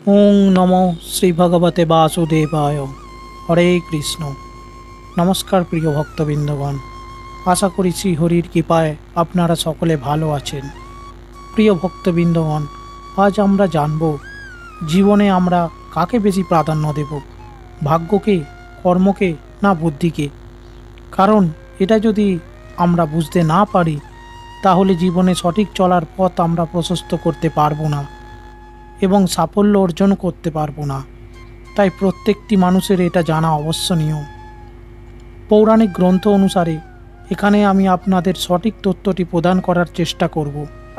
ওং নমো শ্রী ভগবতে বাসুদেবায়। হরে কৃষ্ণ। নমস্কার প্রিয় ভক্তবৃন্দগণ, আশা করি শ্রীহরির কৃপায় আপনারা সকলে ভালো আছেন। প্রিয় ভক্তবৃন্দগণ, আজ আমরা জানব জীবনে আমরা কাকে বেশি প্রাধান্য দেব, ভাগ্যকে, কর্মকে না বুদ্ধিকে। কারণ এটা যদি আমরা বুঝতে না পারি তাহলে জীবনে সঠিক চলার পথ আমরা প্রশস্ত করতে পারবো না এবং সাফল্য অর্জন করতে পারবো না। তাই প্রত্যেকটি মানুষের এটা জানা আবশ্যনীয়। পৌরাণিক গ্রন্থ অনুসারে এখানে আমি আপনাদের সঠিক তথ্যটি প্রদান করার চেষ্টা করব।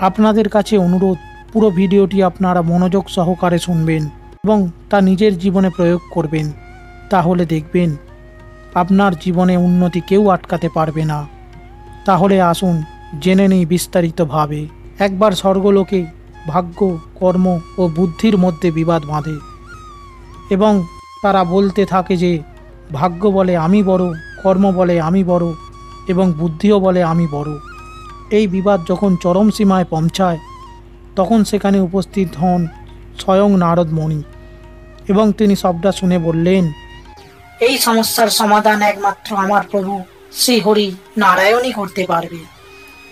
আপনাদের কাছে অনুরোধ, পুরো ভিডিওটি আপনারা মনোযোগ সহকারে শুনবেন এবং তা নিজের জীবনে প্রয়োগ করবেন। তাহলে দেখবেন আপনার জীবনে উন্নতি কেউ আটকাতে পারবে না। তাহলে আসুন জেনে নিই বিস্তারিতভাবে। একবার স্বর্গলোকে ভাগ্য, কর্ম ও বুদ্ধির মধ্যে বিবাদ বাঁধে এবং তারা বলতে থাকে যে ভাগ্য বলে আমি বড়, কর্ম বলে আমি বড় এবং বুদ্ধিও বলে আমি বড়। এই বিবাদ যখন চরম সীমায় পৌঁছায় তখন সেখানে উপস্থিত হন স্বয়ং নারদ মুনি এবং তিনি সবটা শুনে বললেন, এই সমস্যার সমাধান একমাত্র আমার প্রভু শ্রীহরি নারায়ণই করতে পারবে,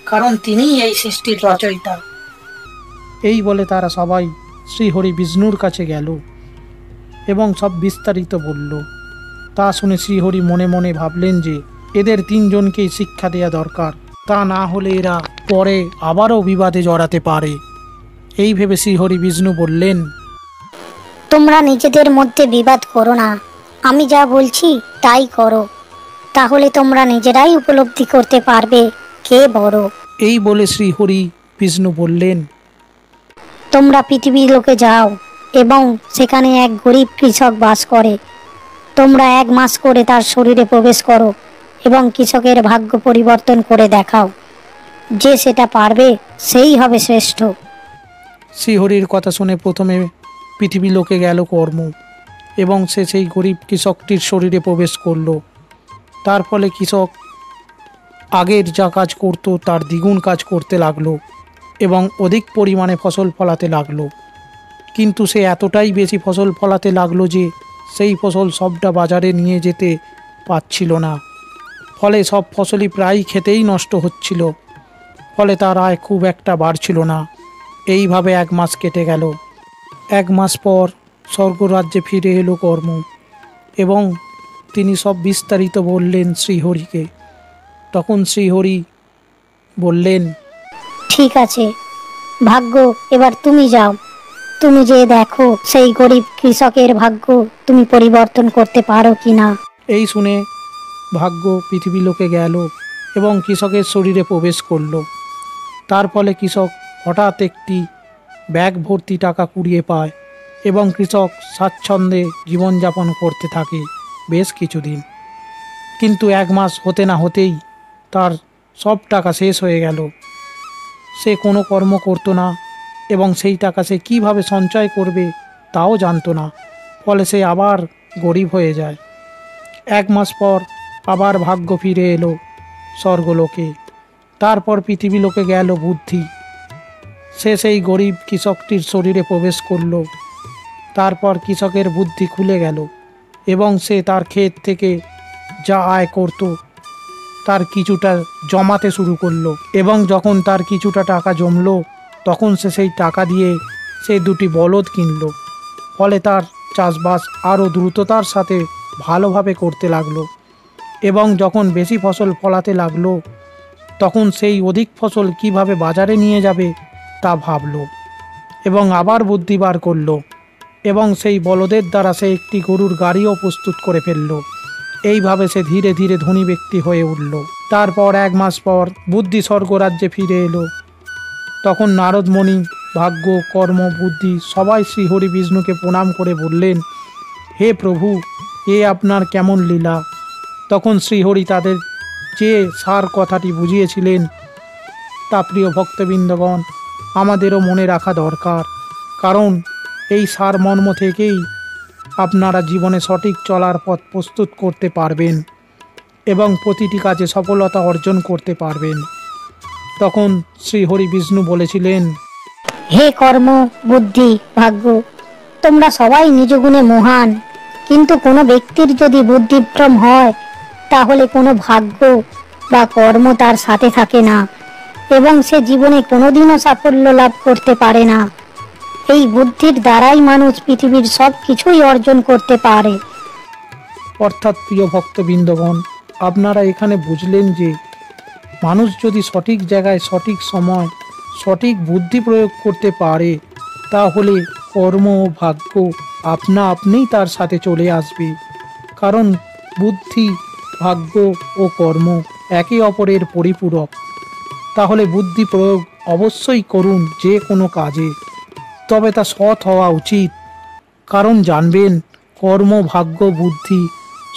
কারণ তিনিই এই সৃষ্টির রচয়িতা। এই বলে তারা সবাই শ্রীহরি বিষ্ণুর কাছে গেল এবং সব বিস্তারিত বলল। তা শুনে শ্রীহরি মনে মনে ভাবলেন যে এদের তিনজনকেই শিক্ষা দেয়া দরকার, তা না হলে এরা পরে আবারও বিবাদে জড়াতে পারে। এই ভেবে শ্রীহরি বিষ্ণু বললেন, তোমরা নিজেদের মধ্যে বিবাদ করো না, আমি যা বলছি তাই করো, তাহলে তোমরা নিজেরাই উপলব্ধি করতে পারবে কে বড়। এই বলে শ্রীহরি বিষ্ণু বললেন, তোমরা পৃথিবী লোকে যাও এবং সেখানে এক গরিব কৃষক বাস করে। তোমরা 1 মাস করে তার শরীরে প্রবেশ করো এবং কৃষকের ভাগ্য পরিবর্তন করে দেখাও। যে সেটা পারবে সেই হবে শ্রেষ্ঠ। শ্রীহরির কথা শুনে প্রথমে পৃথিবী লোকে গেল কর্ম এবং সে সেই গরিব কৃষকটির শরীরে প্রবেশ করল। তার ফলে কৃষক আগের যা কাজ করত তার দ্বিগুণ কাজ করতে লাগলো এবং অধিক পরিমাণে ফসল ফলাতে লাগলো। কিন্তু সে এতটাই বেশি ফসল ফলাতে লাগলো যে সেই ফসল সবটা বাজারে নিয়ে যেতে পারছিল না। ফলে সব ফসলই প্রায় খেতেই নষ্ট হচ্ছিল। ফলে তার আয় খুব একটা বাড়ছিল না। এইভাবে 1 মাস কেটে গেল। 1 মাস পর স্বর্গরাজ্যে ফিরে এলো কর্ম এবং তিনি সব বিস্তারিত বললেন শ্রীহরিকে। তখন শ্রীহরি বললেন, ঠিক আছে ভাগ্য, এবার তুমি যাও। তুমি যে দেখো সেই গরিব কৃষকের ভাগ্য তুমি পরিবর্তন করতে পারো কিনা। এই শুনে ভাগ্য পৃথিবী লোকে গেল এবং কৃষকের শরীরে প্রবেশ করল। তার ফলে কৃষক হঠাৎ একটি ব্যাগ ভর্তি টাকা কুড়িয়ে পায় এবং কৃষক স্বাচ্ছন্দ্যে জীবনযাপন করতে থাকে বেশ কিছুদিন। কিন্তু 1 মাস হতে না হতেই তার সব টাকা শেষ হয়ে গেল। সে কোনো কর্ম করতো না এবং সেই টাকা সে কীভাবে সঞ্চয় করবে তাও জানতো না। ফলে সে আবার গরিব হয়ে যায়। 1 মাস পর আবার ভাগ্য ফিরে এলো স্বর্গলোকে। তারপর পৃথিবী লোকে গেল বুদ্ধি। সে সেই গরিব কৃষকটির শরীরে প্রবেশ করল। তারপর কৃষকের বুদ্ধি খুলে গেল এবং সে তার ক্ষেত থেকে যা আয় করত তার কিছুটা জমাতে শুরু করলো এবং যখন তার কিছুটা টাকা জমলো তখন সে সেই টাকা দিয়ে সে 2টি বলদ কিনল। ফলে তার চাষবাস আরও দ্রুততার সাথে ভালোভাবে করতে লাগলো এবং যখন বেশি ফসল ফলাতে লাগলো তখন সেই অধিক ফসল কিভাবে বাজারে নিয়ে যাবে তা ভাবলো এবং আবার বুদ্ধি বার করলো এবং সেই বলদের দ্বারা সে একটি গরুর গাড়িও প্রস্তুত করে ফেললো। এইভাবে সে ধীরে ধীরে ধনী ব্যক্তি হয়ে উঠল। তারপর 1 মাস পর বুদ্ধি স্বর্গরাজ্যে ফিরে এলো। তখন নারদ মুনি, ভাগ্য, কর্ম, বুদ্ধি সবাই শ্রীহরি বিষ্ণুকে প্রণাম করে বললেন, হে প্রভু, এ আপনার কেমন লীলা। তখন শ্রীহরি তাদের যে সার কথাটি বুঝিয়েছিলেন তা প্রিয় ভক্তবৃন্দগণ আমাদেরও মনে রাখা দরকার। কারণ এই সার মর্ম থেকেই আপনারা জীবনে সঠিক চলার পথ প্রস্তুত করতে পারবেন এবং প্রতিটি কাজে সফলতা অর্জন করতে পারবেন। তখন শ্রীহরি বিষ্ণু বলেছিলেন, হে কর্ম, বুদ্ধি, ভাগ্য, তোমরা সবাই নিজ গুণে মহান, কিন্তু কোনো ব্যক্তির যদি বুদ্ধিভ্রম হয় তাহলে কোনো ভাগ্য বা কর্ম তার সাথে থাকে না এবং সে জীবনে কোনোদিনও সাফল্য লাভ করতে পারে না। এই বুদ্ধির দ্বারাই মানুষ পৃথিবীর সব কিছুই অর্জন করতে পারে। অর্থাৎ প্রিয় ভক্তবৃন্দগণ, আপনারা এখানে বুঝলেন যে মানুষ যদি সঠিক জায়গায় সঠিক সময় সঠিক বুদ্ধি প্রয়োগ করতে পারে তাহলে কর্ম ও ভাগ্য আপনা আপনিই তার সাথে চলে আসবে। কারণ বুদ্ধি, ভাগ্য ও কর্ম একে অপরের পরিপূরক। তাহলে বুদ্ধি প্রয়োগ অবশ্যই করুন যে কোনো কাজে, তবে তা সৎ হওয়া উচিত। কারণ জানবেন, কর্ম, ভাগ্য, বুদ্ধি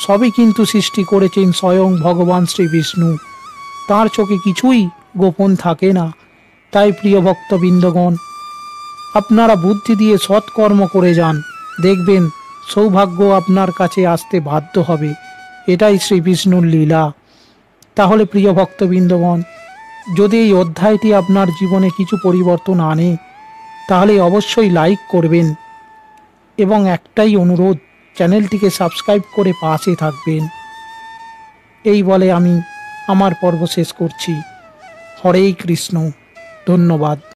সবই কিন্তু সৃষ্টি করেছেন স্বয়ং ভগবান শ্রী বিষ্ণু। তাঁর চোখে কিছুই গোপন থাকে না। তাই প্রিয় ভক্তবৃন্দগণ, আপনারা বুদ্ধি দিয়ে সৎকর্ম করে যান, দেখবেন সৌভাগ্য আপনার কাছে আসতে বাধ্য হবে। এটাই শ্রী বিষ্ণুর লীলা। তাহলে প্রিয় ভক্তবৃন্দগণ, যদি এই অধ্যায়টি আপনার জীবনে কিছু পরিবর্তন আনে তাহলে অবশ্যই লাইক করবেন এবং একটাই অনুরোধ, চ্যানেলটিকে সাবস্ক্রাইব করে পাশে থাকবেন। এই বলে আমি আমার পর্ব শেষ করছি। হরে কৃষ্ণ। ধন্যবাদ।